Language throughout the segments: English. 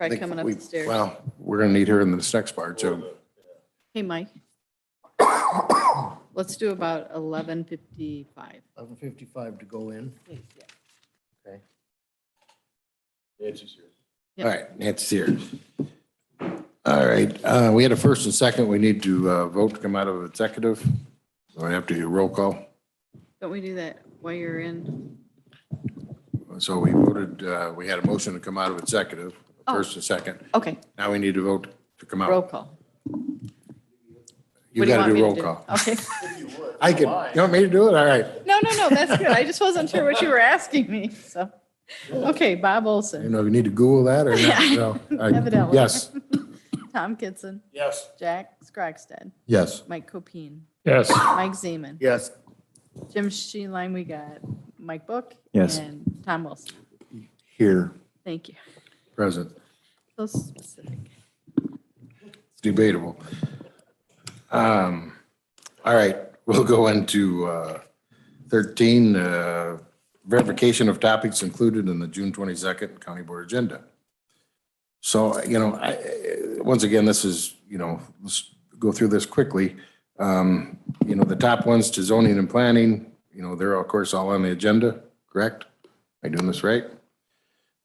Probably coming up the stairs. Well, we're gonna need her in this next part, so. Hey, Mike. Let's do about 11:55. 11:55 to go in. Please, yeah. Okay. All right, Nancy's here. All right, we had a first and second. We need to vote to come out of executive. So we have to do a roll call. Don't we do that while you're in? So we voted, we had a motion to come out of executive, Oh. first and second. Okay, Now we need to vote to come roll out. call. You What do gotta want do me roll to call. Okay. I can, you want me to do it? All right. No, that's good. I just wasn't sure what you were asking me, so. Okay, Bob You Olson, know, you need to Google that or not? No. All right. Evidently. Yes. Tom Kitson, Yes. Jack Skrockstead, Yes. Mike Copine, Yes. Mike Zeman, Yes. Jim Sheenline, we got Mike Book. Yes. And Tom Wilson. Here, Thank you. present. So specific. It's debatable. All right, we'll go into 13, verification of topics included in the June 22nd County Board agenda. So, you know, once again, this is, you know, let's go through this quickly. You know, the top ones to zoning and planning, you know, they're of course all on the agenda, correct? Am I doing this right?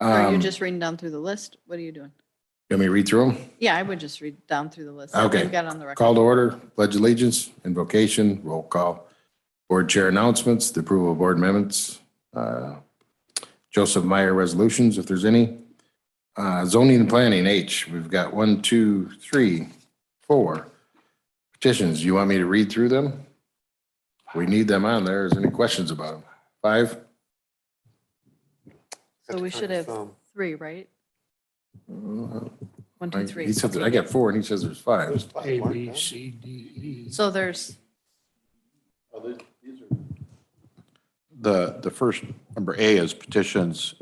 Are you just reading down through the list? What are you doing? Let me read through them. Yeah, I would just read down through the list. Okay. We've got it on the record. Call to order, pledge allegiance, invocation, roll call. Board chair announcements, the approval of board amendments, Joseph Meyer resolutions, if there's any. Zoning and planning, H, we've got 1, 2, 3, 4 petitions. You want me to read through them? We need them on there. Is there any questions about them? 5? So we should have 3, right? 1, 2, 3. He said, that I got 4 and he says there's 5. A, B, C, D, E. So there's, The first, number A is petitions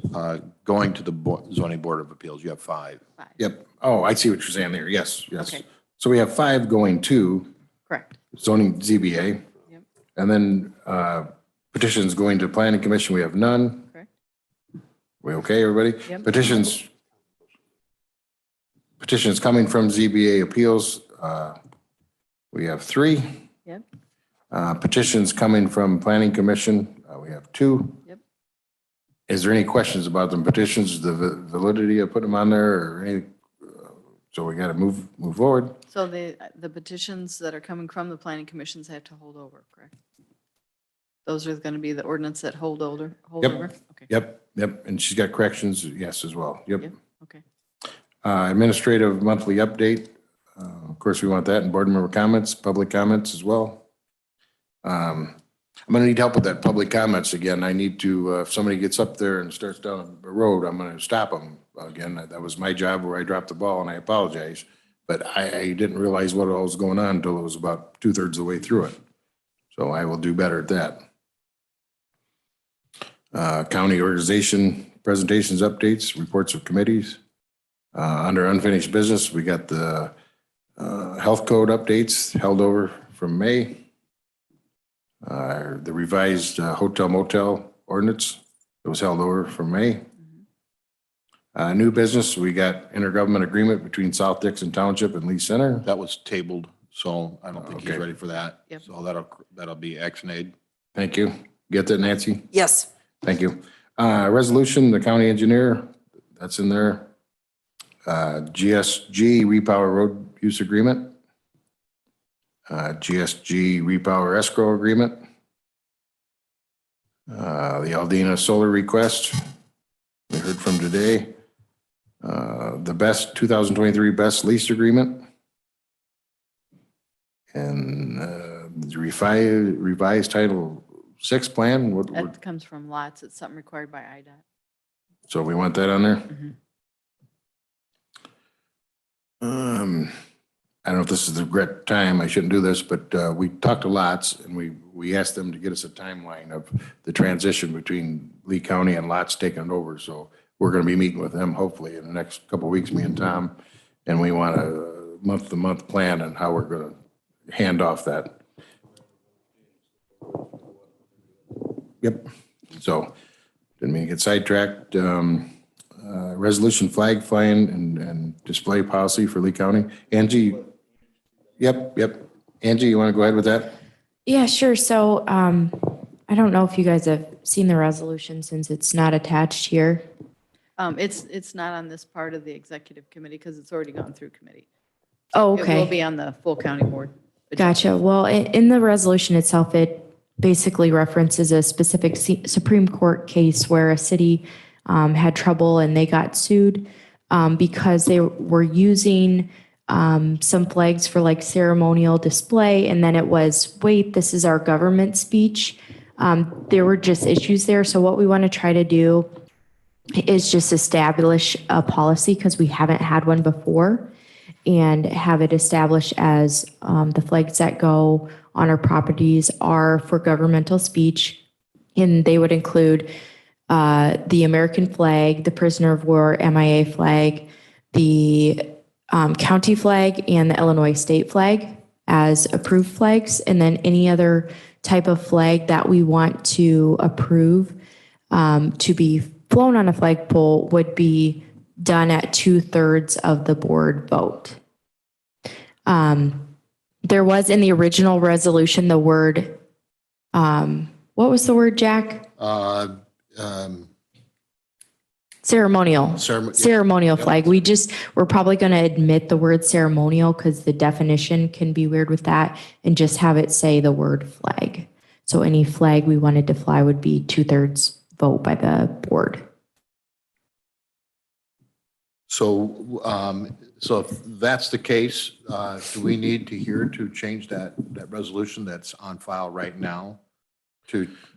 going to the zoning board of appeals. You have 5. 5. Yep. Oh, I see what you're saying there. Yes, yes. Okay. So we have 5 going to Correct. zoning ZBA. Yep. And then petitions going to planning commission, we have none. Correct. We okay, everybody? Yep. Petitions coming from ZBA appeals, we have 3. Yep. Petitions coming from planning commission, we have 2. Yep. Is there any questions about them petitions, the validity of putting them on there or any? So we got to move forward. So the petitions that are coming from the planning commissions have to hold over, correct? Those are going to be the ordinance that hold over? Yep. Okay. Yep. And she's got corrections, yes, as well. Yep. Yep. Okay. Administrative monthly update. Of course, we want that and board member comments, public comments as well. I'm going to need help with that public comments again. I need to, if somebody gets up there and starts down the road, I'm going to stop them. Again, that was my job where I dropped the ball and I apologize. But I didn't realize what all was going on until it was about 2/3 of the way through it. So I will do better at that. County organization presentations, updates, reports of committees. Under unfinished business, we got the health code updates held over from May. The revised hotel motel ordinance that was held over from May. New business, we got intergovernment agreement between South Dixon Township and Lee Center. That was tabled, so I don't think he's Okay. ready for that. Yep. So that'll be action-aid. Thank you. Get that, Nancy? Yes. Thank you. Resolution, the county engineer, that's in there. GSG repower road use agreement. GSG repower escrow agreement. The Aldina solar request we heard from today. The best 2023 best lease agreement. And the revised Title 6 plan. That comes from lots. It's something required by IDOT. So we want that on there? Mhm. I don't know if this is the correct time, I shouldn't do this, but we talked to Lots and we asked them to get us a timeline of the transition between Lee County and Lots taking it over. So we're going to be meeting with them hopefully in the next couple of weeks, me and Tom. And we want a month-to-month plan on how we're going to hand off that. Yep. So didn't mean to get sidetracked. resolution flag flying and display policy for Lee County. Angie? Yep. Angie, you want to go ahead with that? Yeah, sure. So I don't know if you guys have seen the resolution since it's not attached here. It's not on this part of the executive committee because it's already gone through committee. Oh, It will okay. be on the full county board. Gotcha. Well, in the resolution itself, it basically references a specific Supreme Court case where a city had trouble and they got sued because they were using some flags for like ceremonial display. And then it was, wait, this is our government speech. There were just issues there. So what we want to try to do is just establish a policy because we haven't had one before and have it established as the flags that go on our properties are for governmental speech. And they would include the American flag, the prisoner of war, MIA flag, the county flag, and the Illinois state flag as approved flags. And then any other type of flag that we want to approve to be flown on a flagpole would be done at 2/3 of the board vote. There was in the original resolution, the word, what was the word, Jack? Ceremonial. Ceremonial flag. We're probably going to admit the word ceremonial because the definition can be weird with that and just have it say the word flag. So any flag we wanted to fly would be 2/3 vote by the board. So if that's the case, do we need to hear to change that resolution that's on file right now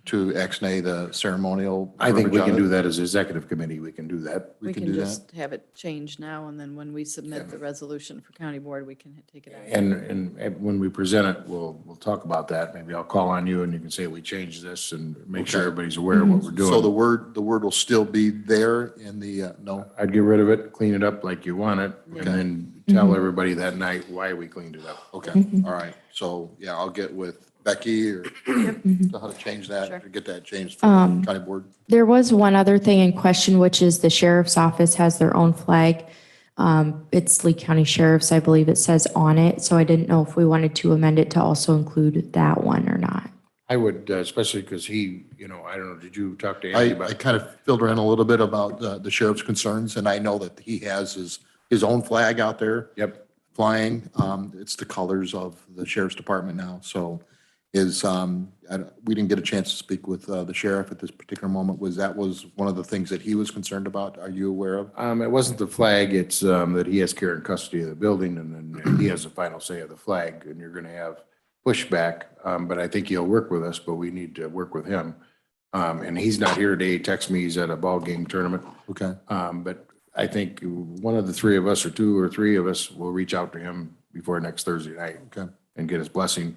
to ex-nay the ceremonial? I think we can verbiage on do it? that as executive committee. We can do that. We can can do that? just have it changed now, and then when we submit the resolution for county board, we can take it out. And when we present it, we'll talk about that. Maybe I'll call on you and you can say we changed this and make sure Okay. everybody's aware of what we're doing. So the word will still be there in the, no? I'd get rid of it, clean it up like you want it, and then tell everybody that night why we cleaned it up. Okay, all right. So, yeah, I'll get with Becky or how to change that, Sure. or get that changed for the county board. There was one other thing in question, which is the sheriff's office has their own flag. It's Lee County Sheriff's, I believe it says on it. So I didn't know if we wanted to amend it to also include that one or not. I would, especially because he, I don't know, did you talk to Andy I about? kind of filled her in a little bit about the sheriff's concerns, and I know that he has his own flag out there Yep. flying. It's the colors of the sheriff's department now, so we didn't get a chance to speak with the sheriff at this particular moment. Was one of the things that he was concerned about? Are you aware of? It wasn't the flag, it's that he has care and custody of the building and then he has the final say of the flag and you're going to have pushback. But I think he'll work with us, but we need to work with him. And he's not here today. He texted me, he's at a ball game tournament. Okay. But I think one of the three of us or two or three of us will reach out to him before next Thursday night. Okay. And get his blessing.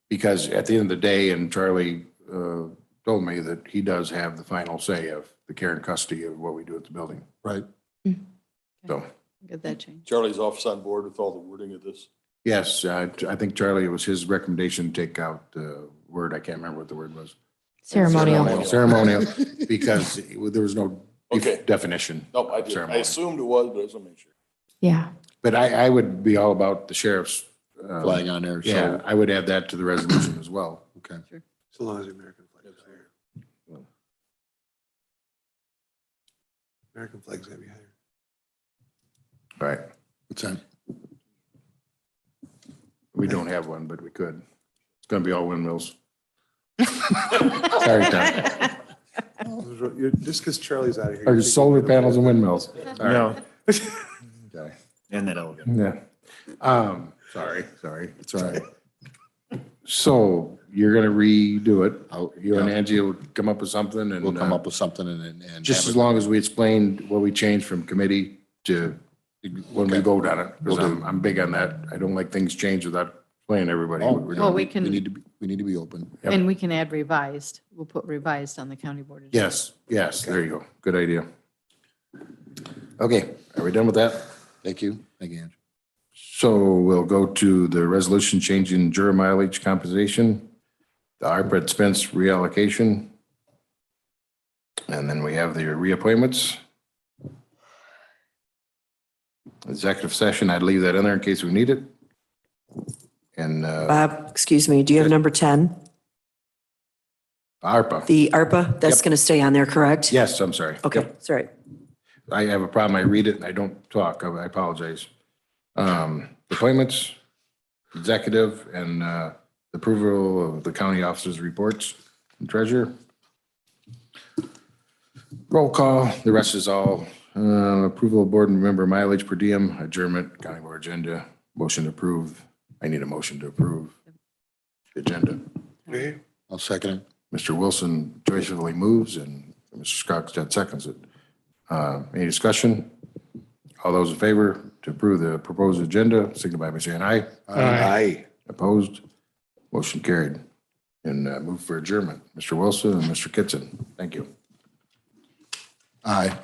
Because at the end of the day, and Charlie told me that he does have the final say of the care and custody of what we do at the building. Right. So, Get that changed. Charlie's office on board with all the wording of this. yes, I think Charlie, it was his recommendation to take out the word, I can't remember what the word was. Ceremonial. Ceremonial, because there was no Okay. definition. No, I of did. I ceremonial. assumed it was, but I just want to make sure. Yeah. But I would be all about the sheriff's. Flag on there, Yeah, so, I would add that to the resolution as well. okay. So long as the American flag is higher. American flag's gotta be higher. All right. What's that? We don't have one, but we could. It's gonna be all windmills. Sorry, Tom. Just because Charlie's out of here. Or you're solar thinking- panels and windmills. All right. Okay. And that element. Yeah. Sorry. It's all right. So you're gonna redo it. I'll- You and yeah. Angie will come up with something and. We'll come up with something and. Just have as it- long as we explained what we changed from committee to when we Okay. vote on it. Because Will do. I'm big on that. I don't like things changed without explaining to everybody Oh, what we're Well, doing. we can, We need to be open. Yep. and we can add revised. We'll put revised on the county board. agenda. Yes, there you go. Good idea. Okay, are we done with that? Thank you. Thank you, Angie. So we'll go to the resolution changing juror mileage compensation, the ARPA expense reallocation. And then we have the reappointments. Executive session, I'd leave that in there in case we need it. And Bob, excuse me, do you have number 10? ARPA, The ARPA, that's Yep. going to stay on there, correct? yes, I'm sorry. Okay, Yep. that's right. I have a problem. I read it and I don't talk. I apologize. Appointments, executive, and approval of the county officers' reports and treasurer. Roll call, the rest is all approval of board member mileage per diem, adjournment, county board agenda, motion to approve. I need a motion to approve the agenda. Okay. I'll second it. Mr. Wilson joyfully moves and Mr. Skogstad seconds it. Any discussion? All those in favor to approve the proposed agenda, signify by saying aye. Aye. Opposed? Motion carried. And move for adjournment. Mr. Wilson and Mr. Kitson, thank you. Aye.